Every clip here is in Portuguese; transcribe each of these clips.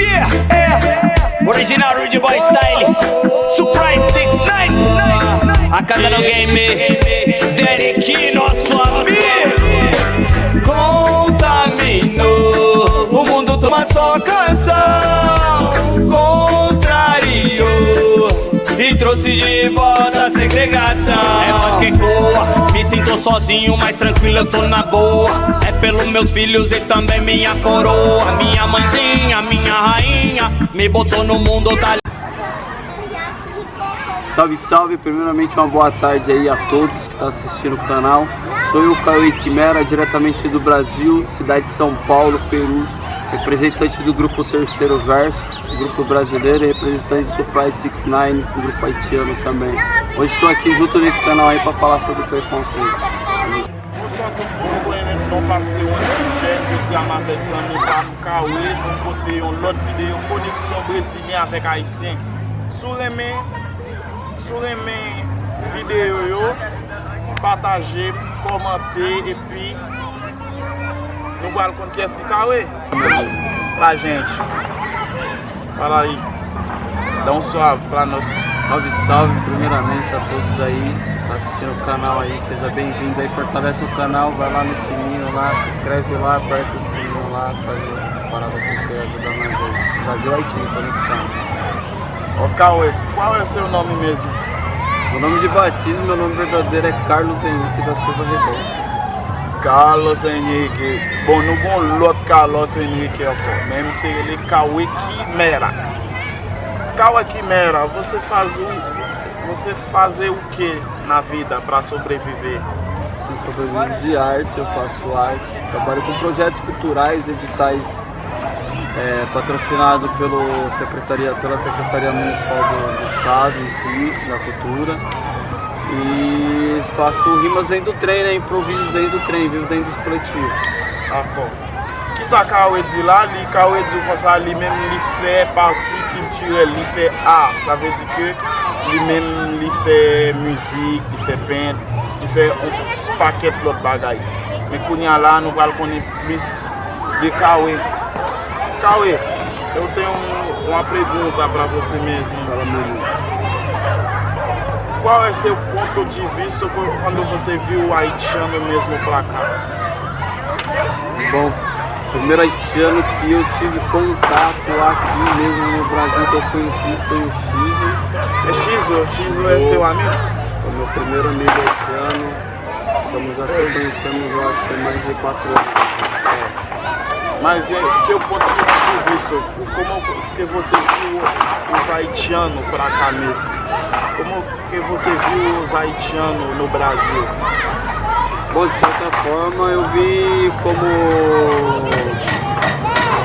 Yeah, original Rude Boy style. Surprise 6ix9ine. A cada no game. Derek, nosso amigo. Contaminou. O mundo toma só canção. Contrariou. E trouxe de volta a segregação. É nós que voa. Me sinto sozinho, mas tranquilo eu tô na boa. É pelos meus filhos e também minha coroa. Minha mãezinha, minha rainha, me botou no mundo da... Salve, salve! Primeiramente uma boa tarde aí a todos que estão assistindo o canal. Sou eu, Cauê Quimera, diretamente do Brasil, cidade de São Paulo, Perus, representante do grupo Terceiro Verso, grupo brasileiro, e representante do Surprise 6ix9ine, grupo haitiano também. Hoje estou aqui junto nesse canal aí para falar sobre o preconceito. Bonsoir tout le monde, nous passer un sujet, je dis à ma personne, nous parlons Cauê, nous côté une autre vidéo, connexion brésilien avec haïtien. Sous les vidéo, partager, commenter et puis nous allons connaître qui est-ce que Cauê? Pra gente. Fala aí. Dá um suave pra nós. Salve, salve primeiramente a todos aí que estão assistindo o canal aí, seja bem-vindo aí, fortalece o canal, vai lá no sininho lá, se inscreve lá, aperta o sininho lá, faz a parada que você ajuda nós aí. Brasil Haiti, conexão. Ô Cauê, qual é o seu nome mesmo? Meu nome de batismo, meu nome verdadeiro é Carlos Henrique da Silva Rebouças. Carlos Henrique. Bom, não bom outro Carlos Henrique, mesmo se ele Cauê Quimera. Cauê Quimera, você fazer o que na vida para sobreviver? Eu sobrevivo de arte, eu faço arte, trabalho com projetos culturais, editais patrocinado pela Secretaria Municipal do Estado em si, da Cultura. E faço rimas dentro do trem, né? Improvisos dentro do trem, vivo dentro dos coletivos. Ah, bom. Qui ça Cauê dit là, Cauê dit comme ça, lui-même il fait partie culturelle, il fait art. Ça veut dire que lui-même il fait musique, il fait peintre, il fait un paquet d'autres bagailles. Mais quand là, nous allons connaître plus de Cauê. Cauê, eu tenho uma pergunta para você mesmo. Qual é seu ponto de vista quando você viu o haitiano mesmo pra cá? Bom, o primeiro haitiano que eu tive contato aqui mesmo no Brasil que eu conheci foi o Chizo. É Chizo? Chizo é seu amigo? Foi meu primeiro amigo haitiano. Estamos já se conhecemos, eu acho que tem mais de 4 anos. Mas seu ponto de vista, como que você viu os haitianos pra cá mesmo? Como que você viu os haitianos no Brasil? Bom, de certa forma eu vi como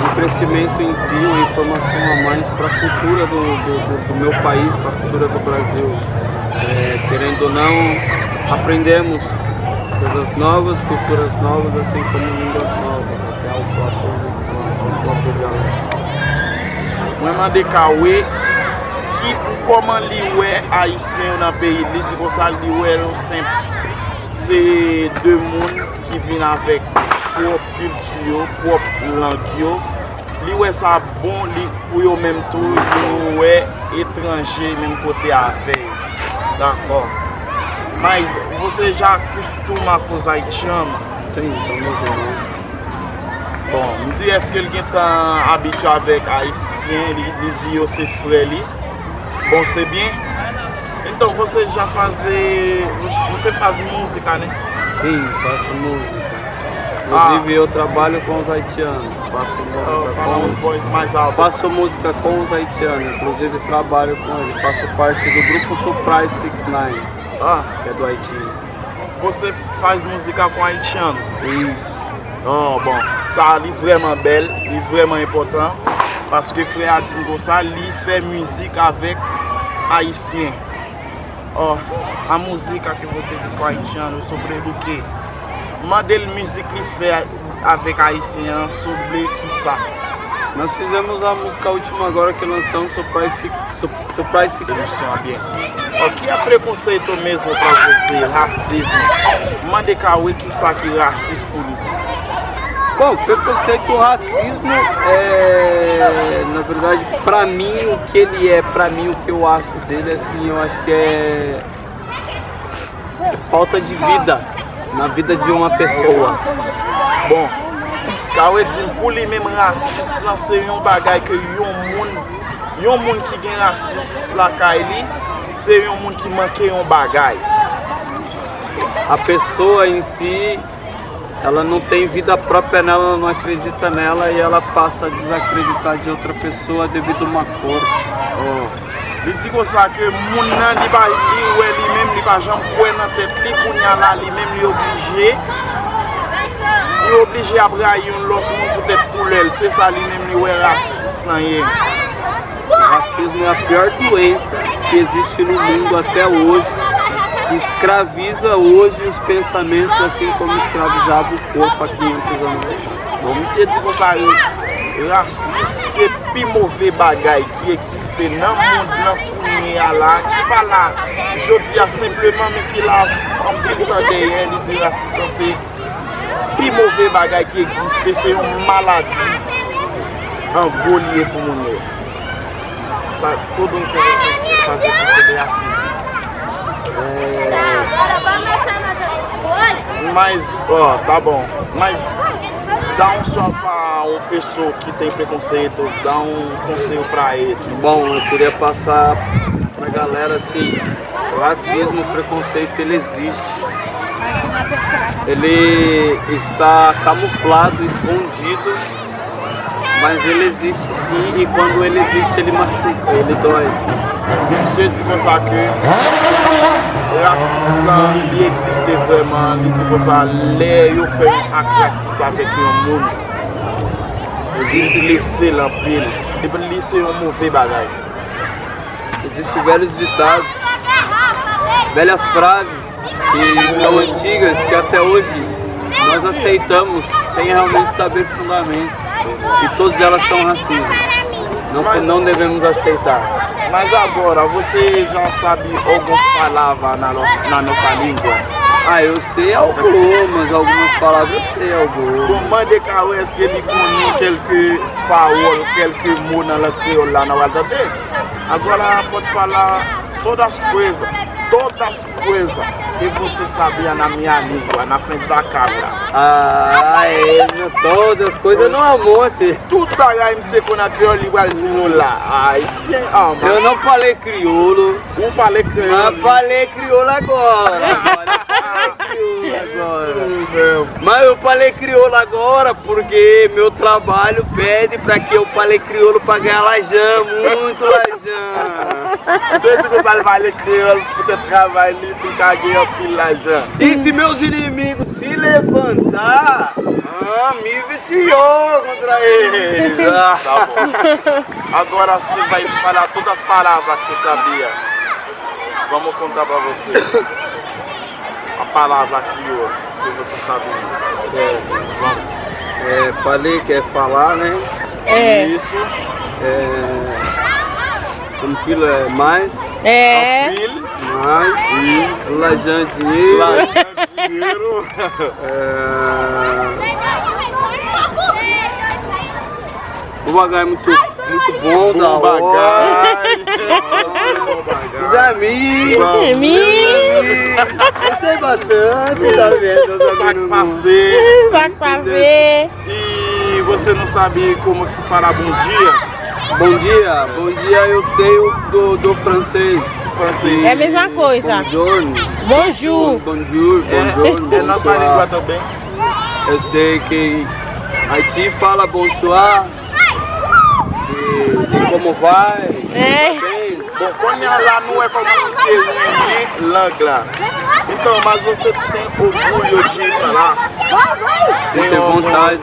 um crescimento em si, uma informação a mais para a cultura do meu país, para a cultura do Brasil. Querendo ou não, aprendemos coisas novas, culturas novas, assim como línguas novas, até o próprio diálogo. Vraiment de Cauê, comment lié haïtien dans le pays, il dit que ça lié simple. C'est deux mondes qui viennent avec propre culture, propre langue. Lié ça bon pour eux même tout, lié étranger même côté avec. D'accord. Mas você já acostuma com os haitianos? Sim, somos irmãos. Bom, me diz, est-ce que alguém está habitué avec haïtien, ele diz que você frère ali? Bom, c'est bien. Então você faz música, né? Sim, faço música. Inclusive eu trabalho com os haitianos. Faço música voz mais alta. Faço música com os haitianos, inclusive trabalho com eles. Faço parte do grupo Surprise 6ix9ine, que é do Haiti. Você faz música com haitiano? Isso. Oh, bon, ça est vraiment belle, est vraiment important. Parce que frère Adim Gossa, il fait musique avec haïtien. Oh, a música que você fez com haitiano sobre o quê? Modelo musique ele fait avec haïtien sobre que ça? Nós fizemos a música última agora que lançamos, Surprise 6ix9ine. O que é preconceito mesmo pra você? Racismo? Mande Cauê que saque racismo político. Bom, preconceito, racismo na verdade, pra mim, o que ele é, pra mim, o que eu acho dele, assim, eu acho que é falta de vida na vida de uma pessoa. Bon, Kawè di pou li mèm rasis lan se yon bagay ke yon moun ki gen rasis la kay li, se yon moun ki manke yon bagay. A pessoa em si, ela não tem vida própria nela, ela não acredita nela e ela passa a desacreditar de outra pessoa devido a uma cor. Li di kon sa ke moun nan li ba li wè li mèm li ba jam kwen nan tèt li kounya la li mèm li oblige a bra yon lot moun pou tèt pou lèl. Se sa li mèm li wè rasis nan yè. O racismo é a pior doença que existe no mundo até hoje, que escraviza hoje os pensamentos, assim como escravizava o corpo há 500 anos atrás. Bon, misye di kon sa rasis se pi mouve bagay ki eksiste nan moun nan founye ala, ki pa la jodi a simplement men ki la anpil tan deyen li di rasis se pi mouve bagay ki eksiste, se yon maladi an go liye pou moun yo. Sa todo interessante fazer proceder racismo. Mas, ó, tá bom, mas dá só para uma pessoa que tem preconceito, dá conselho para ele. Bom, eu queria passar pra galera assim, o racismo, o preconceito, ele existe. Ele está camuflado, escondido, mas ele existe sim, e quando ele existe, ele machuca, ele dói. Monsieur dit comme ça que le racisme il existe vraiment, il dit comme ça, les yo fait un acte raciste avec un monde. Il laisser l'empile, il peut laisser un mauvais bagage. Existem velhos ditados, velhas frases que são antigas, que até hoje nós aceitamos sem realmente saber fundamentos, e todas elas são racistas. Não devemos aceitar. Mas agora, você já sabe algumas palavras na nossa língua? Ah, eu sei algumas palavras eu sei algumas. Comment de Kawè est-ce que ele connaît quelques paroles, quelques mots na creole lá na Waldade? Agora pode falar todas as coisas que você sabia na minha língua, na frente da câmera. Todas as coisas não há monte. Tudo aí você com a crioulo igualzinho lá. Eu não falei crioulo. Não falei crioulo. Mas falei crioulo agora. Mas eu falei crioulo agora porque meu trabalho pede para que eu fale crioulo para ganhar lajão, muito lajão. Você não sabe falar crioulo porque eu trabalho para ganhar pelo lajão. E se meus inimigos se levantar, me viciou contra eles. Tá bom. Agora você vai falar todas as palavras que você sabia. Vamos contar para você. A palavra aqui, ó, que você sabia. Vamos. Falei que é falar, né? Isso. Compilo é mais. Compilo. Mais. Isso. Lajão dinheiro. Lajão dinheiro. O bagulho é muito bom, da hora. Os amigos. Eu sei bastante, tá vendo? Saco pra ver. E você não sabe como que se fala bom dia? Bom dia eu sei do francês. É a mesma coisa. Bonjour. Bonjour. É nossa língua também. Eu sei que Haiti fala bonsoir. E como vai? Bom, quando lá não é como você nem langue. Então, mas você tem orgulho de ir pra lá? Tem vontade.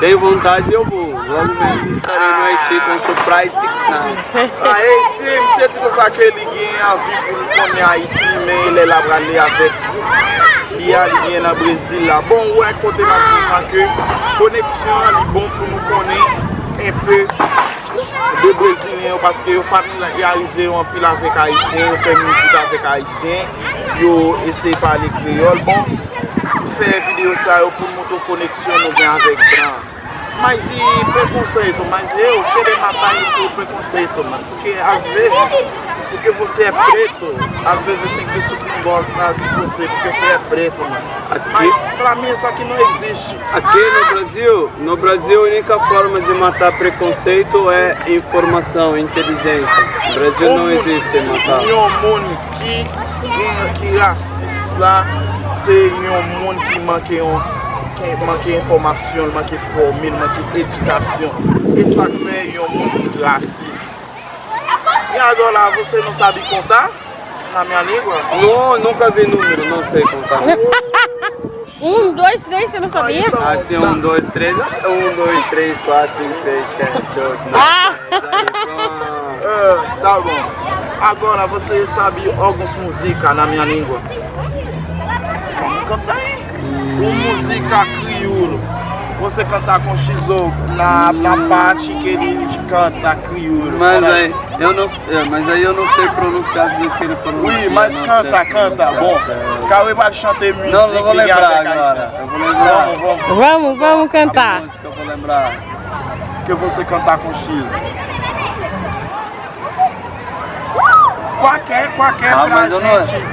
Tenho vontade e eu vou. Logo mesmo estarei no Haiti com o Surprise 69. Se você disser que ele vient pour nous connaître Haïti, mais il est là pour aller avec il y a rien au Brésil là. Bon, ouais, côté ma que connexion est bon pour nous connaître un peu de Brésiliens parce que yo familiarisé un peu avec Haïtien, yo fait musique avec Haïtien, yo essaie de parler créole. Bon, fè video sa yo pou moutou koneksyon nou gen avèk Bran. Mas e preconceito, mas eu querer matar esse preconceito, mano. Porque às vezes, porque você é preto, às vezes tem pessoas que não gostam de você porque você é preto, mano. Mas pra mim isso aqui não existe. Aqui no Brasil a única forma de matar preconceito é informação, inteligência. No Brasil não existe matar. E o mundo que racista lá, c'est un monde qui manque informação, manque família, manque educação. Isso aqui é um mundo racista. E agora você não sabe contar na minha língua? Não, nunca vi número, não sei contar. 1, 2, 3, você não sabia? Assim, 1, 2, 3, 1, 2, 3, 4, 5, 6, 7, 8, 9, 10. Tá bom. Agora você sabe algumas músicas na minha língua? Vamos cantar aí. Uma música crioulo. Você cantar com Xizou na parte que ele canta crioulo. Mas aí eu não sei pronunciar do que ele pronuncia. Ui, mas canta. Bom, Cauê vai chantar música. Não vou lembrar agora. Eu vou lembrar. Vamos cantar. A música eu vou lembrar. Que você cantar com X. Qualquer mas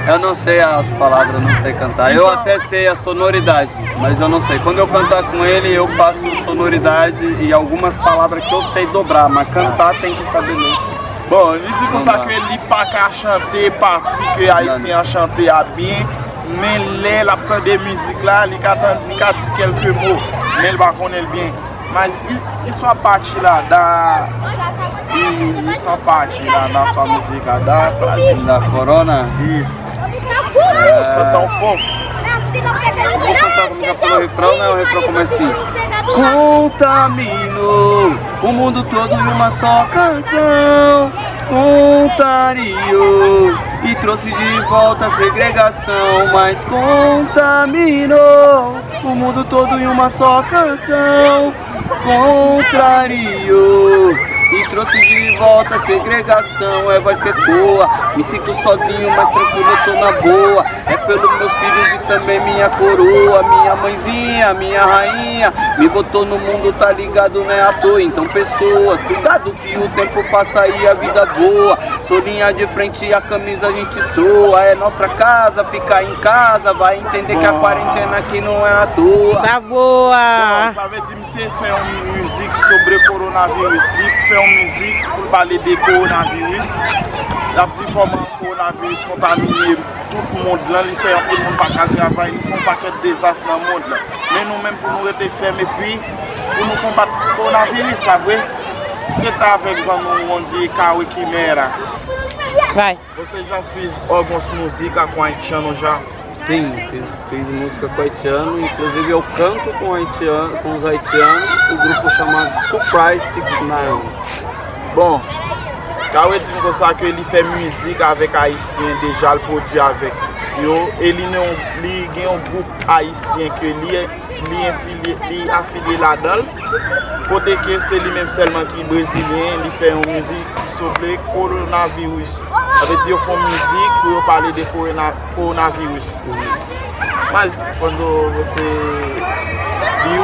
eu não sei as palavras, eu não sei cantar. Eu até sei a sonoridade, mas eu não sei. Quando eu cantar com ele, eu faço sonoridade e algumas palavras que eu sei dobrar, mas cantar tem que saber mesmo. Bon, il dit comme ça que il pas qu'à chanter partie que haïtien chanter à bien, mais là la de musique là, il a dit quelques mots, mais il va connaître bien. Mas il soit parti là ils sont partis là dans sua música da Corona. Isso. Cantar um pouco. Vou cantar como já falou o refrão, né? O refrão começa assim. Contaminou o mundo todo em uma só canção. Contrariou e trouxe de volta a segregação. Mas contaminou o mundo todo em uma só canção. Contrariou e trouxe de volta a segregação. É voz que ecoa, me sinto sozinho, mas tranquilo, eu tô na boa. É pelos meus filhos e também minha coroa. Minha mãezinha, minha rainha, me botou no mundo, tá ligado, né, à toa. Então pessoas, cuidado que o tempo passa e a vida voa. Sou linha de frente e a camisa a gente soa. É nossa casa, ficar em casa, vai entender que a quarentena aqui não é à toa. Tá boa! Ça veut dire que você fez uma música sobre coronavírus. Une musique pour parler de coronavirus. Il a dit comment le coronavirus contamine tout le monde là, il fait un peu de monde pas qu'à travailler, ils font un paquet de désastres dans le monde là. Mais nous-mêmes pour nous rester fermes et puis pour nous combattre le coronavirus, là, vrai? C'est avec ça nous dit Cauê Quimera. Vai. Você já fez algumas músicas com haitiano já? Sim, fiz música com haitiano, inclusive eu canto com os haitianos, o grupo chamado Surprise 69. Bon, Cauê dit comme ça que il fait musique avec haïtien déjà le produit avec yo, il a un groupe haïtien que li affilié là-dedans. Côté que c'est lui-même seulement qui est brésilien, il fait une musique sur le coronavirus. Ça veut dire qu'ils font musique pour parler de coronavirus. Mas quando você viu,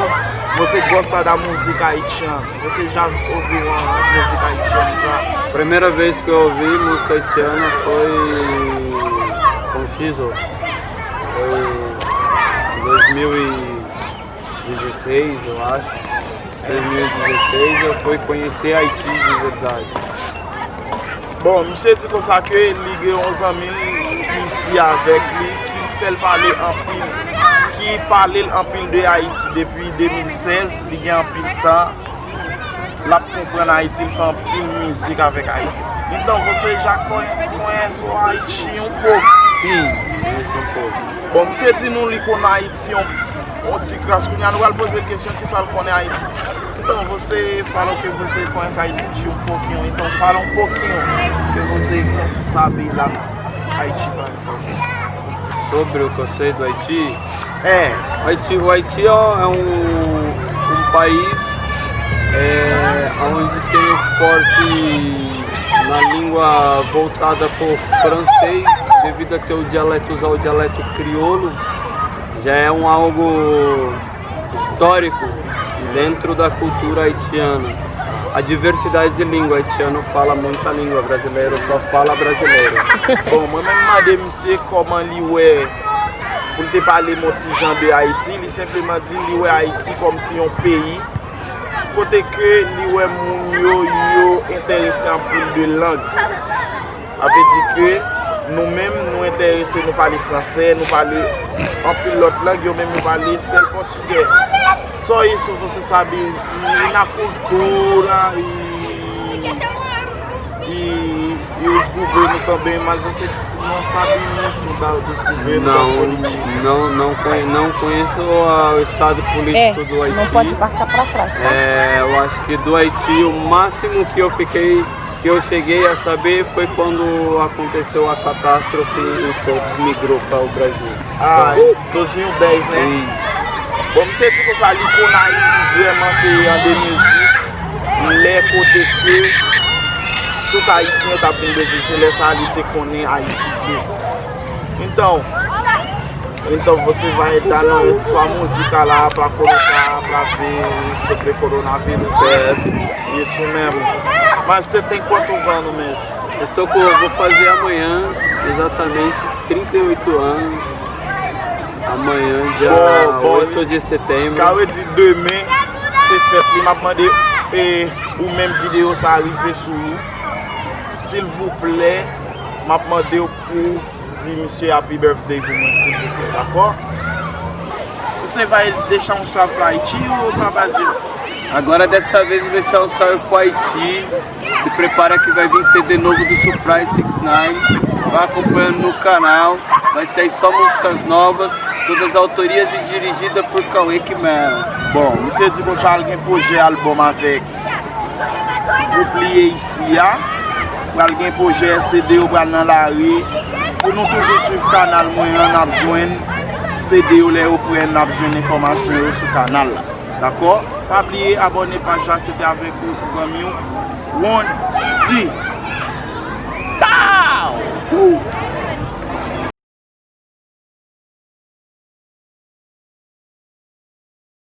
você gosta da música haitiana? Você já ouviu uma música haitiana já? A primeira vez que eu ouvi música haitiana foi com Xizou. Foi em 2016, eu acho. 2016 eu fui conhecer Haïti de verdade. Bon, monsieur dit comme ça que il y a 11 amis qui ici avec lui, qui fait parler en pile, qui parle en pile de Haïti depuis 2016, il y a un pile de temps. Là pour comprendre Haïti, il fait un pile de musique avec Haïti. Então você já conhece o Haïti um pouco? Sim, conheço um pouco. Bon, monsieur dit nous li connaît Haïti on dit que nous allons poser une question qui ça connaît Haïti. Então você falou que você conhece Haïti um pouquinho, então fala um pouquinho que você sabe lá no Haiti para fazer. Sobre o que eu sei do Haiti? É. O Haiti é um país onde tem o forte na língua voltada para o francês, devido a que o dialeto usar o dialeto crioulo, já é algo histórico dentro da cultura haitiana. A diversidade de língua, haitiano fala muita língua, brasileiro só fala brasileiro. Bon, moi même demandé monsieur comment li ouais pour te parler mon petit Jean de Haïti, il simplement dit li ouais Haïti comme si un pays côté que li ouais moun yo intéressé en pile de langue. Avait dit que nous-mêmes nous intéressés nous parler français, nous parler en pile l'autre langue, yo même nous parler seul portugais. Só isso você sabe na cultura e os governos também, mas você não sabe muito dos governos. Não conheço o estado político do Haiti. Não pode passar para trás. Tá? Eu acho que do Haiti o máximo que eu cheguei a saber foi quando aconteceu a catástrofe e todos migrou para o Brasil. Ah, 2010, né? Isso. Bon, mse ti kon sa li kon Haïti vraiment c'est en 2010, les côté que tout Haïtien t'a pris de c'est les ali te connaît Haïti plus. Então você vai dar sua música lá para colocar, para ver sobre o coronavírus, isso mesmo. Mas você tem quantos anos mesmo? Vou fazer amanhã exatamente 38 anos. Amanhã, dia 8 de setembro. Quand on dit demain, c'est fait. Il m'a demandé ou même vidéo ça arrive sur vous. S'il vous plaît, m'a demandé pour dire monsieur happy birthday pour moi, s'il vous plaît, d'accord? Você vai deixar um salve para Haiti ou para Brasil? Agora dessa vez vou deixar um salve para Haiti. Se prepara que vai vir CD novo do Surprise 69. Vai acompanhando no canal. Vai sair só músicas novas. Todas as autorias e dirigidas por Cauê Quimera. Bon, monsieur dit que ça alguém projet album avec groupe lié ici, ou alguém projet CD ou dans la rue. Pour nous toujours suivre le canal, on a besoin CD ou les pour n'a besoin d'informations sur le canal. D'accord? Pas oublier abonner page, c'était avec vos amis. One,